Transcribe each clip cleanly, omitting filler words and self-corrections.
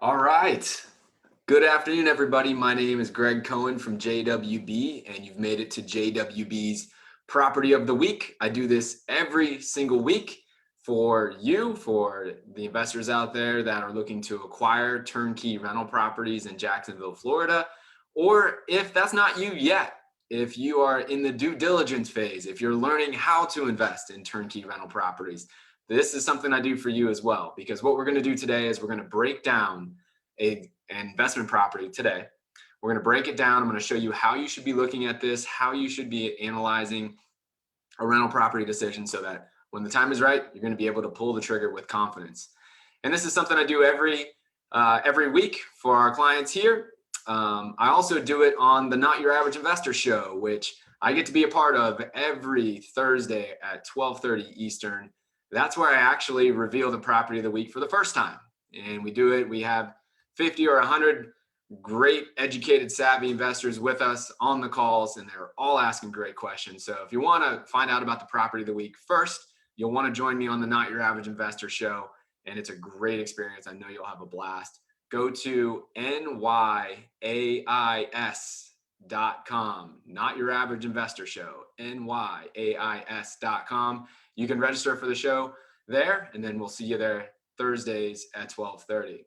All right. Good afternoon, everybody. My name is Greg Cohen from JWB, and you've made it to JWB's Property of the Week. I do this every single week for you, for the investors out there that are looking to acquire turnkey rental properties in Jacksonville, Florida. Or if that's not you yet, if you are in the due diligence phase, if you're learning how to invest in turnkey rental properties, this is something I do for you as well, because what we're going to do today is we're going to break down an investment property today. We're going to break it down. I'm going to show you how you should be looking at this, how you should be analyzing a rental property decision so that when the time is right, you're going to be able to pull the trigger with confidence. And this is something I do every week for our clients here. I also do it on the Not Your Average Investor show, which I get to be a part of every Thursday at 12:30 Eastern. That's where I actually reveal the property of the week for the first time. And we do it. We have 50 or 100 great, educated, savvy investors with us on the calls, and they're all asking great questions. So if you want to find out about the property of the week first, you'll want to join me on the Not Your Average Investor show. And it's a great experience. I know you'll have a blast. Go to nyais.com, Not Your Average Investor Show, nyais.com. You can register for the show there, and then we'll see you there Thursdays at 12:30.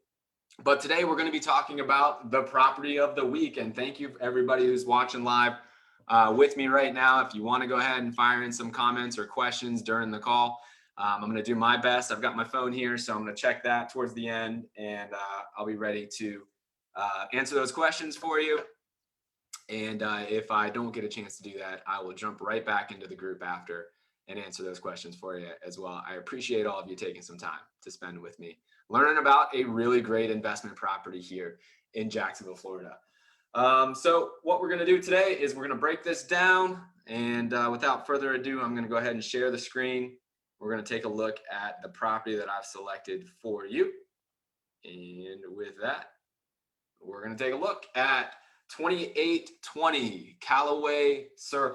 But today we're going to be talking about the property of the week. And thank you everybody who's watching live with me right now. If you want to go ahead and fire in some comments or questions during the call, I'm going to do my best. I've got my phone here, so I'm going to check that towards the end, and I'll be ready to answer those questions for you. And if I don't get a chance to do that, I will jump right back into the group after and answer those questions for you as well. I appreciate all of you taking some time to spend with me, learning about a really great investment property here in Jacksonville, Florida. So what we're going to do today is we're going to break this down. And without further ado, I'm going to go ahead and share the screen. We're going to take a look at the property that I've selected for you. And with that, we're going to take a look at 2820 Calloway Cir,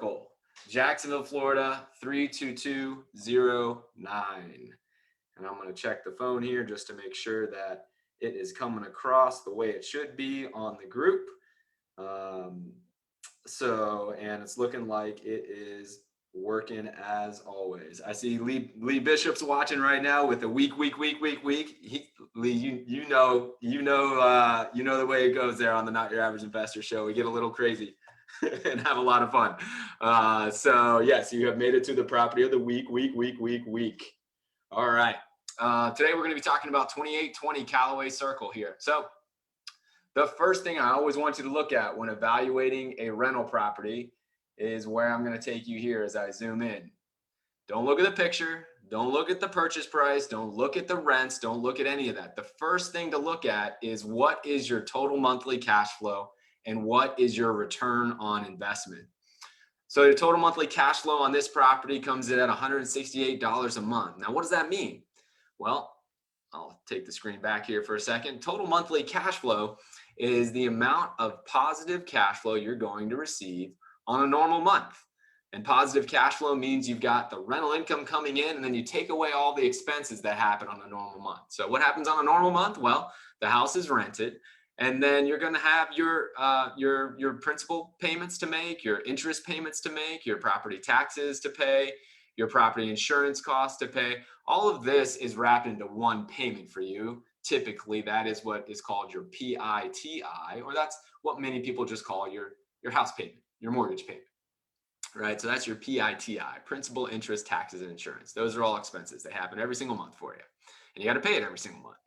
Jacksonville, Florida, 32209. And I'm going to check the phone here just to make sure that it is coming across the way it should be on the group. And it's looking like it is working as always. I see Lee Bishop's watching right now with a week. Lee, you know the way it goes there on the Not Your Average Investor show. We get a little crazy and have a lot of fun. So yes, you have made it to the property of the week. All right. Today we're going to be talking about 2820 Calloway Cir here. So the first thing I always want you to look at when evaluating a rental property is where I'm going to take you here as I zoom in. Don't look at the picture. Don't look at the purchase price. Don't look at the rents. Don't look at any of that. The first thing to look at is what is your total monthly cash flow and what is your return on investment. So your total monthly cash flow on this property comes in at $168 a month. Now, what does that mean? Well, I'll take the screen back here for a second. Total monthly cash flow is the amount of positive cash flow you're going to receive on a normal month. And positive cash flow means you've got the rental income coming in, and then you take away all the expenses that happen on a normal month. So what happens on a normal month? Well, the house is rented, and then you're going to have your principal payments to make, your interest payments to make, your property taxes to pay, your property insurance costs to pay. All of this is wrapped into one payment for you. Typically, that is what is called your PITI, or that's what many people just call your house payment, your mortgage payment, right? So that's your PITI, principal, interest, taxes, and insurance. Those are all expenses. They happen every single month for you, and you got to pay it every single month.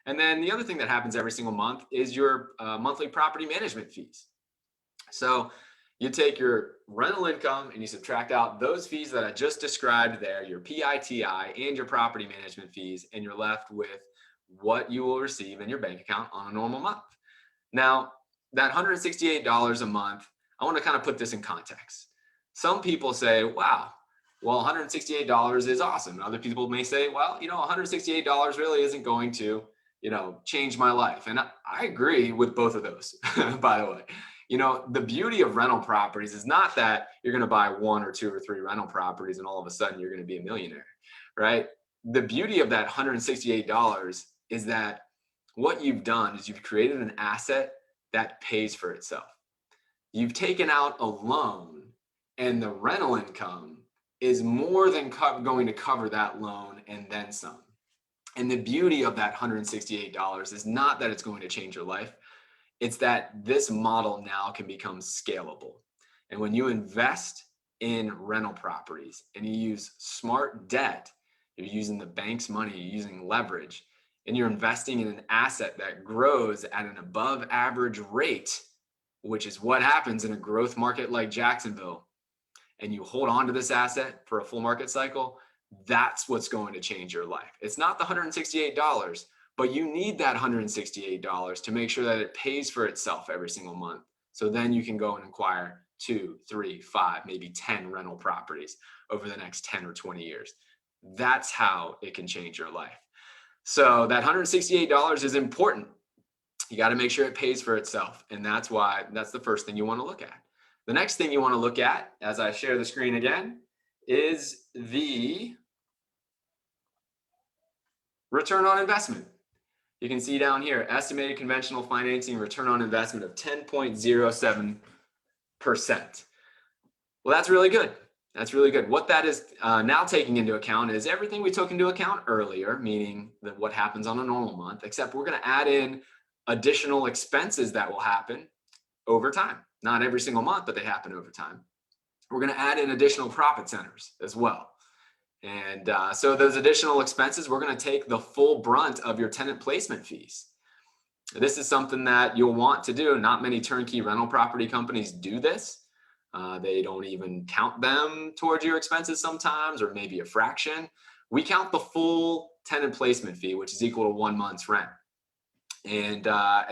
And then the other thing that happens every single month is your monthly property management fees. So you take your rental income and you subtract out those fees that I just described there, your PITI and your property management fees, and you're left with what you will receive in your bank account on a normal month. Now, that $168 a month, I want to kind of put this in context. Some people say, wow, well, $168 is awesome. Other people may say, well, $168 really isn't going to, change my life. And I agree with both of those, by the way. The beauty of rental properties is not that you're going to buy one or two or three rental properties and all of a sudden you're going to be a millionaire, right? The beauty of that $168 is that what you've done is you've created an asset that pays for itself. You've taken out a loan, and the rental income is more than going to cover that loan and then some. And the beauty of that $168 is not that it's going to change your life. It's that this model now can become scalable. And when you invest in rental properties and you use smart debt, you're using the bank's money, you're using leverage, and you're investing in an asset that grows at an above average rate, which is what happens in a growth market like Jacksonville, and you hold on to this asset for a full market cycle, that's what's going to change your life. It's not the $168, but you need that $168 to make sure that it pays for itself every single month. So then you can go and acquire 2, 3, 5, maybe 10 rental properties over the next 10 or 20 years. That's how it can change your life. So that $168 is important. You got to make sure it pays for itself. And that's the first thing you want to look at. The next thing you want to look at, as I share the screen again, is the return on investment. You can see down here, estimated conventional financing return on investment of 10.07%. Well, that's really good. That's really good. What that is now taking into account is everything we took into account earlier, meaning that what happens on a normal month, except we're going to add in additional expenses that will happen over time. Not every single month, but they happen over time. We're going to add in additional profit centers as well. And so those additional expenses, we're going to take the full brunt of your tenant placement fees. This is something that you'll want to do. Not many turnkey rental property companies do this. They don't even count them towards your expenses sometimes, or maybe a fraction. We count the full tenant placement fee, which is equal to 1 month's rent. And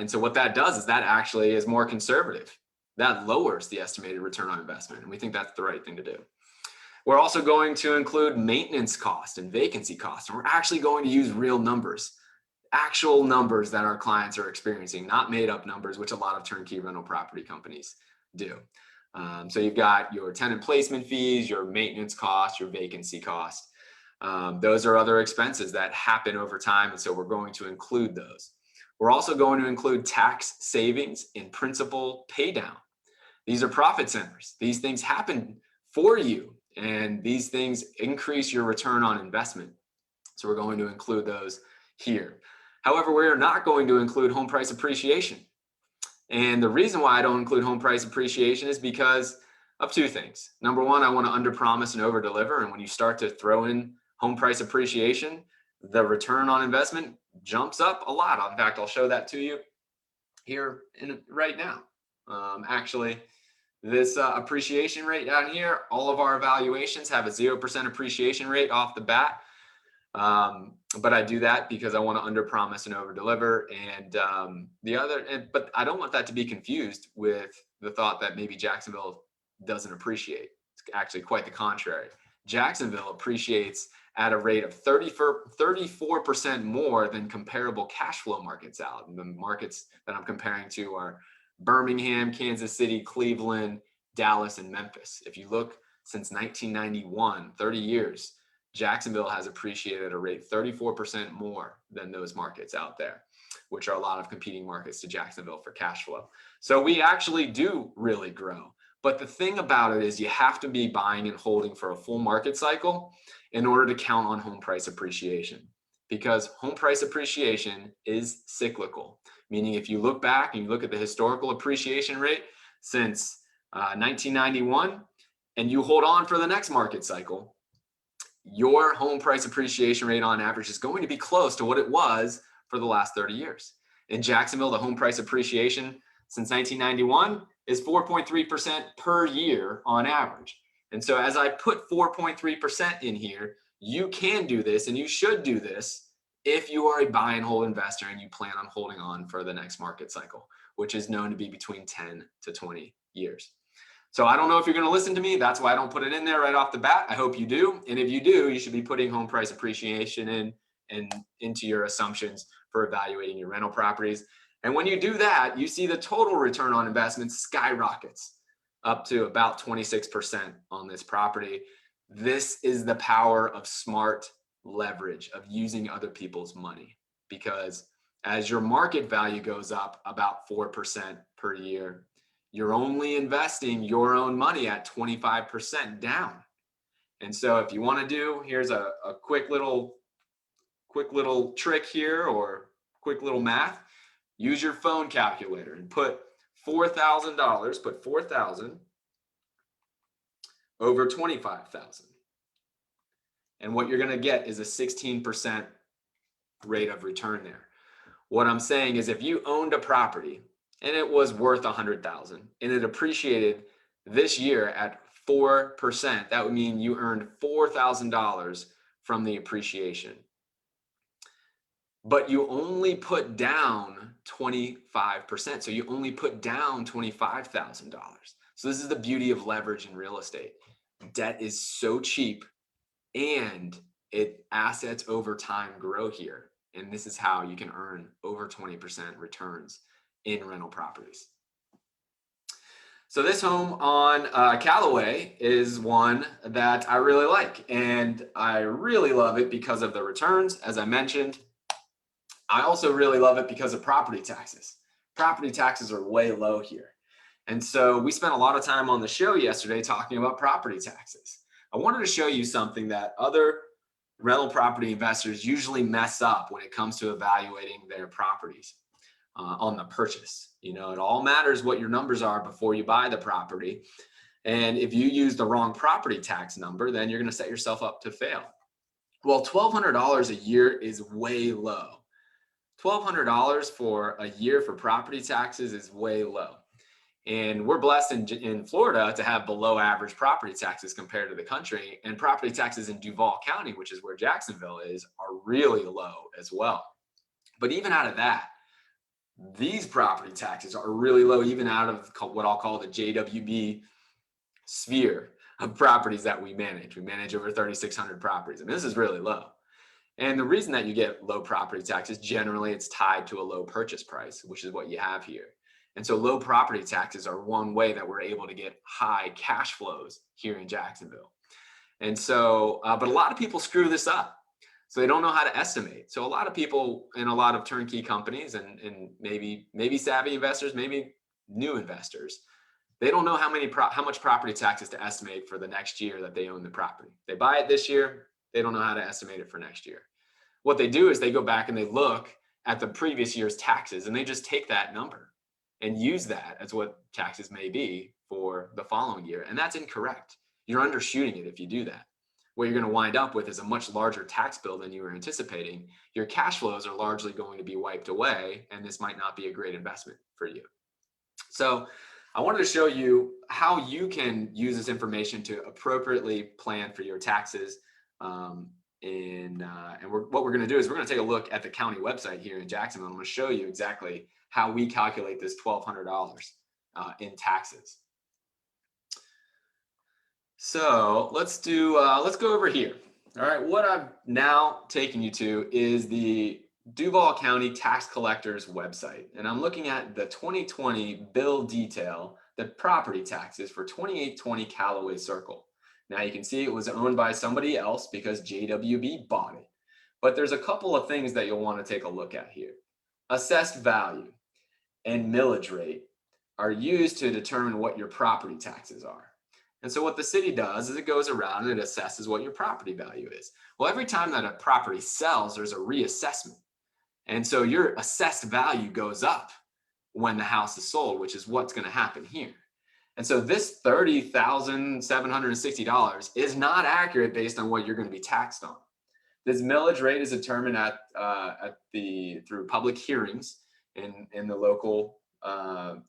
so what that does is that actually is more conservative. That lowers the estimated return on investment. And we think that's the right thing to do. We're also going to include maintenance cost and vacancy cost. And we're actually going to use real numbers, actual numbers that our clients are experiencing, not made up numbers, which a lot of turnkey rental property companies do. So you've got your tenant placement fees, your maintenance cost, your vacancy cost. Those are other expenses that happen over time. And so we're going to include those. We're also going to include tax savings and principal pay down. These are profit centers. These things happen for you, and these things increase your return on investment. So we're going to include those here. However, we are not going to include home price appreciation. And the reason why I don't include home price appreciation is because of two things. Number one, I want to underpromise and overdeliver. And when you start to throw in home price appreciation, the return on investment jumps up a lot. In fact, I'll show that to you here right now. Actually, this appreciation rate down here, all of our evaluations have a 0% appreciation rate off the bat. But I do that because I want to underpromise and overdeliver. And but I don't want that to be confused with the thought that maybe Jacksonville doesn't appreciate. It's actually quite the contrary. Jacksonville appreciates at a rate of 34% more than comparable cash flow markets out. And the markets that I'm comparing to are Birmingham, Kansas City, Cleveland, Dallas, and Memphis. If you look since 1991, 30 years, Jacksonville has appreciated at a rate 34% more than those markets out there, which are a lot of competing markets to Jacksonville for cash flow. So we actually do really grow. But the thing about it is you have to be buying and holding for a full market cycle in order to count on home price appreciation, because home price appreciation is cyclical, meaning if you look back and you look at the historical appreciation rate since 1991 and you hold on for the next market cycle, your home price appreciation rate on average is going to be close to what it was for the last 30 years. In Jacksonville, the home price appreciation since 1991 is 4.3% per year on average. And so as I put 4.3% in here, you can do this and you should do this if you are a buy and hold investor and you plan on holding on for the next market cycle, which is known to be between 10 to 20 years. So I don't know if you're going to listen to me. That's why I don't put it in there right off the bat. I hope you do. And if you do, you should be putting home price appreciation in and into your assumptions for evaluating your rental properties. And when you do that, you see the total return on investment skyrockets up to about 26% on this property. This is the power of smart leverage, of using other people's money, because as your market value goes up about 4% per year, you're only investing your own money at 25% down. And so if you want to do, here's a quick little trick here, or quick little math. Use your phone calculator and put $4,000, put 4,000 over 25,000. And what you're going to get is a 16% rate of return there. What I'm saying is, if you owned a property and it was worth 100,000 and it appreciated this year at 4%, that would mean you earned $4,000 from the appreciation. But you only put down 25%. So you only put down $25,000. So this is the beauty of leverage in real estate. Debt is so cheap, and assets over time grow here. And this is how you can earn over 20% returns in rental properties. So this home on Calloway is one that I really like, and I really love it because of the returns, as I mentioned. I also really love it because of property taxes. Property taxes are way low here. And so we spent a lot of time on the show yesterday talking about property taxes. I wanted to show you something that other rental property investors usually mess up when it comes to evaluating their properties on the purchase. You know, it all matters what your numbers are before you buy the property. And if you use the wrong property tax number, then you're going to set yourself up to fail. Well, $1,200 a year is way low. $1,200 for a year for property taxes is way low. And we're blessed in Florida to have below average property taxes compared to the country. And property taxes in Duval County, which is where Jacksonville is, are really low as well. But even out of that, these property taxes are really low, even out of what I'll call the JWB sphere of properties that we manage. We manage over 3,600 properties, and this is really low. And the reason that you get low property taxes, generally it's tied to a low purchase price, which is what you have here. And so low property taxes are one way that we're able to get high cash flows here in Jacksonville. And so, but a lot of people screw this up. So they don't know how to estimate. So a lot of people in a lot of turnkey companies and maybe savvy investors, maybe new investors, they don't know how much property taxes to estimate for the next year that they own the property. They buy it this year, they don't know how to estimate it for next year. What they do is they go back and they look at the previous year's taxes, and they just take that number and use that as what taxes may be for the following year. And that's incorrect. You're undershooting it if you do that. What you're going to wind up with is a much larger tax bill than you were anticipating. Your cash flows are largely going to be wiped away, and this might not be a great investment for you. So I wanted to show you how you can use this information to appropriately plan for your taxes. What we're going to do is we're going to take a look at the county website here in Jacksonville. I'm going to show you exactly how we calculate this $1,200 in taxes. So let's go over here. All right, what I'm now taking you to is the Duval County Tax Collector's website, and I'm looking at the 2020 bill detail, the property taxes for 2820 Calloway Circle. Now you can see it was owned by somebody else because JWB bought it. But there's a couple of things that you'll want to take a look at here. Assessed value and millage rate are used to determine what your property taxes are. And so what the city does is it goes around and it assesses what your property value is. Well, every time that a property sells, there's a reassessment. And so your assessed value goes up when the house is sold, which is what's going to happen here. And so this $30,760 is not accurate based on what you're going to be taxed on. This millage rate is determined through public hearings in the local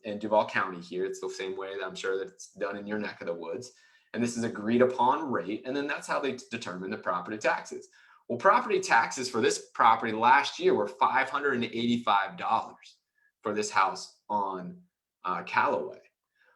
in Duval County here. It's the same way that I'm sure that it's done in your neck of the woods. And this is agreed upon rate. And then that's how they determine the property taxes. Well, property taxes for this property last year were $585 for this house on Calloway.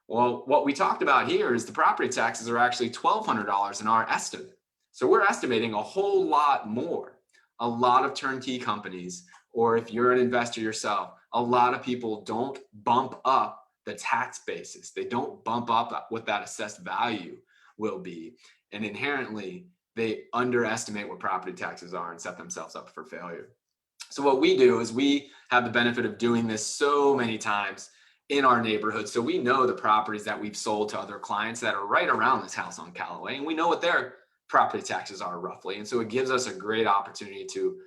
Well, what we talked about here is the property taxes are actually $1,200 in our estimate. So we're estimating a whole lot more. A lot of turnkey companies, or if you're an investor yourself, a lot of people don't bump up the tax basis. They don't bump up what that assessed value will be. And inherently, they underestimate what property taxes are and set themselves up for failure. So what we do is we have the benefit of doing this so many times in our neighborhood. So we know the properties that we've sold to other clients that are right around this house on Calloway, and we know what their property taxes are roughly. And so it gives us a great opportunity to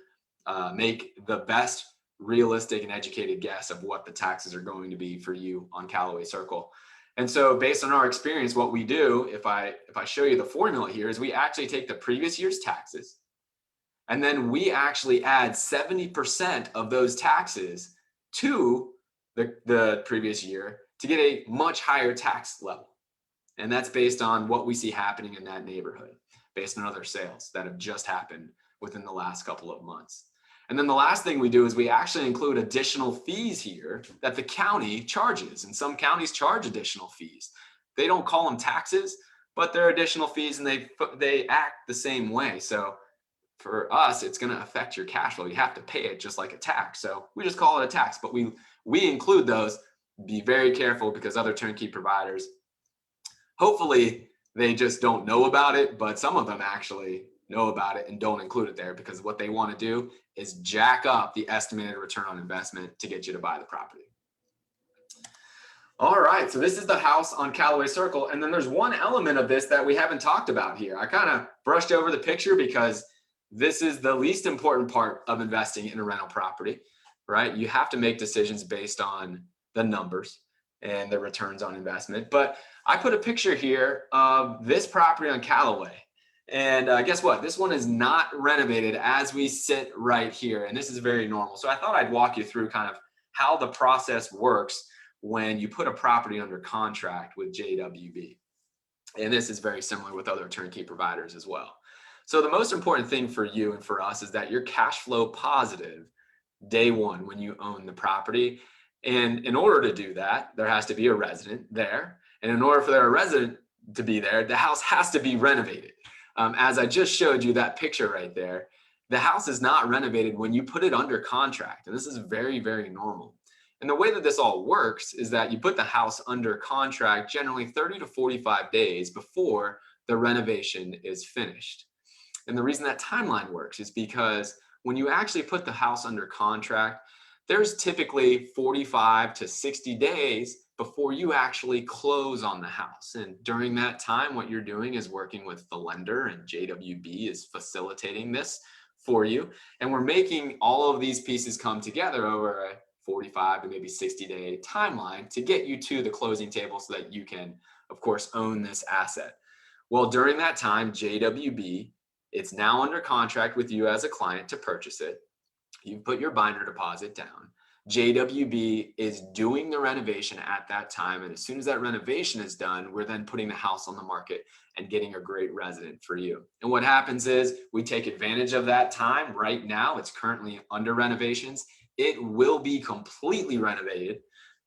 make the best realistic and educated guess of what the taxes are going to be for you on Calloway Circle. And so based on our experience, what we do, if I show you the formula here, is we actually take the previous year's taxes, and then we actually add 70% of those taxes to the previous year to get a much higher tax level. And that's based on what we see happening in that neighborhood, based on other sales that have just happened within the last couple of months. And then the last thing we do is we actually include additional fees here that the county charges. And some counties charge additional fees. They don't call them taxes, but they're additional fees, and they act the same way. So for us, it's going to affect your cash flow. You have to pay it just like a tax. So we just call it a tax, but we include those. Be very careful, because other turnkey providers, hopefully they just don't know about it, but some of them actually know about it and don't include it there, because what they want to do is jack up the estimated return on investment to get you to buy the property. All right, so this is the house on Calloway Circle. And then there's one element of this that we haven't talked about here. I kind of brushed over the picture because this is the least important part of investing in a rental property, right? You have to make decisions based on the numbers and the returns on investment. But I put a picture here of this property on Calloway. And guess what? This one is not renovated as we sit right here. And this is very normal. So I thought I'd walk you through kind of how the process works when you put a property under contract with JWB. And this is very similar with other turnkey providers as well. So the most important thing for you and for us is that you're cash flow positive day one when you own the property. And in order to do that, there has to be a resident there. And in order for a resident to be there, the house has to be renovated. As I just showed you that picture right there, the house is not renovated when you put it under contract. And this is very, very normal. And the way that this all works is that you put the house under contract generally 30 to 45 days before the renovation is finished. And the reason that timeline works is because when you actually put the house under contract, there's typically 45 to 60 days before you actually close on the house. And during that time, what you're doing is working with the lender, and JWB is facilitating this for you. And we're making all of these pieces come together over a 45 to maybe 60-day timeline to get you to the closing table so that you can, of course, own this asset. Well, during that time, JWB, it's now under contract with you as a client to purchase it. You put your binder deposit down. JWB is doing the renovation at that time. And as soon as that renovation is done, we're then putting the house on the market and getting a great resident for you. And what happens is we take advantage of that time. Right now, it's currently under renovations. It will be completely renovated.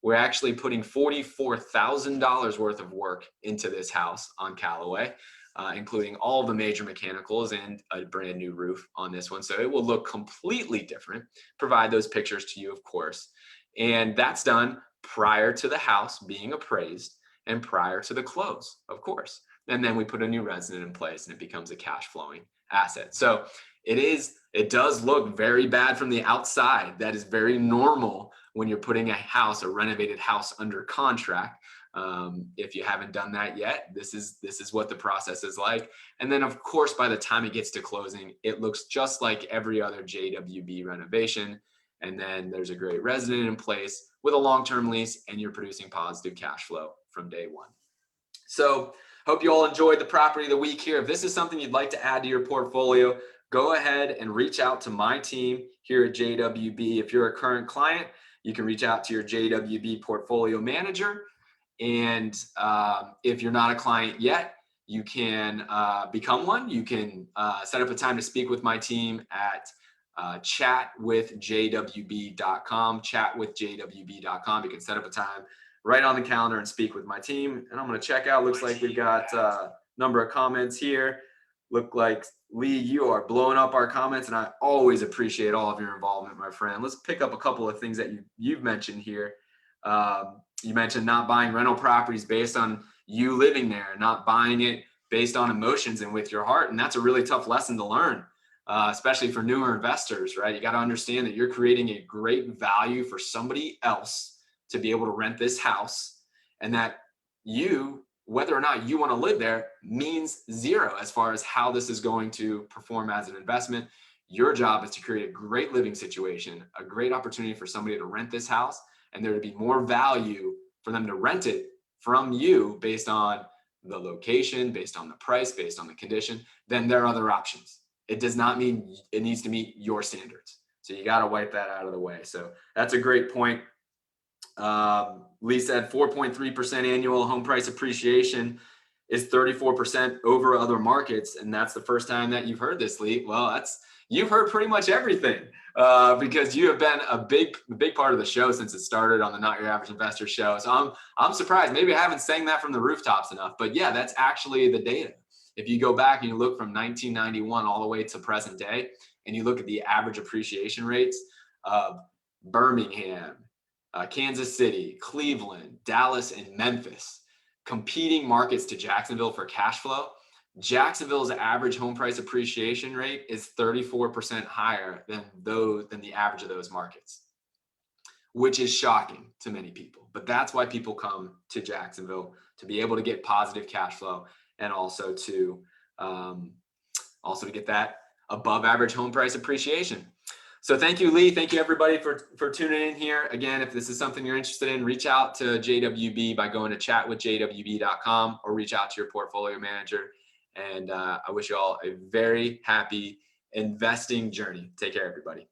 We're actually putting $44,000 worth of work into this house on Calloway, including all the major mechanicals and a brand new roof on this one. So it will look completely different. Provide those pictures to you, of course. And that's done prior to the house being appraised and prior to the close, of course. And then we put a new resident in place and it becomes a cash flowing asset. So it does look very bad from the outside. That is very normal when you're putting a renovated house under contract. If you haven't done that yet, this is what the process is like. And then of course, by the time it gets to closing, it looks just like every other JWB renovation. And then there's a great resident in place with a long-term lease, and you're producing positive cash flow from day one. So hope you all enjoyed the property of the week here. If this is something you'd like to add to your portfolio, go ahead and reach out to my team here at JWB. If you're a current client, you can reach out to your JWB portfolio manager. And if you're not a client yet, you can become one. You can set up a time to speak with my team at chatwithjwb.com, chatwithjwb.com. You can set up a time right on the calendar and speak with my team. And I'm going to check out. Looks like we've got a number of comments here. Look like, Lee, you are blowing up our comments, and I always appreciate all of your involvement, my friend. Let's pick up a couple of things that you've mentioned here. You mentioned not buying rental properties based on you living there, not buying it based on emotions and with your heart. And that's a really tough lesson to learn. especially for newer investors, right? You got to understand that you're creating a great value for somebody else to be able to rent this house, and that you, whether or not you want to live there, means zero as far as how this is going to perform as an investment. Your job is to create a great living situation, a great opportunity for somebody to rent this house, and there to be more value for them to rent it from you based on the location, based on the price, based on the condition, than their other options. It does not mean it needs to meet your standards. So you got to wipe that out of the way. So that's a great point. Lee said 4.3% annual home price appreciation is 34% over other markets. And that's the first time that you've heard this, Lee. Well, you've heard pretty much everything because you have been a big part of the show since it started on the Not Your Average Investor show. So I'm surprised. Maybe I haven't sang that from the rooftops enough, but yeah, that's actually the data. If you go back and you look from 1991 all the way to present day, and you look at the average appreciation rates of Birmingham, Kansas City, Cleveland, Dallas, and Memphis, competing markets to Jacksonville for cash flow, Jacksonville's average home price appreciation rate is 34% higher than the average of those markets, which is shocking to many people. But that's why people come to Jacksonville, to be able to get positive cash flow, and also to get that above average home price appreciation. So thank you, Lee. Thank you, everybody, for tuning in here. Again, if this is something you're interested in, reach out to JWB by going to chatwithjwb.com or reach out to your portfolio manager. And I wish you all a very happy investing journey. Take care, everybody.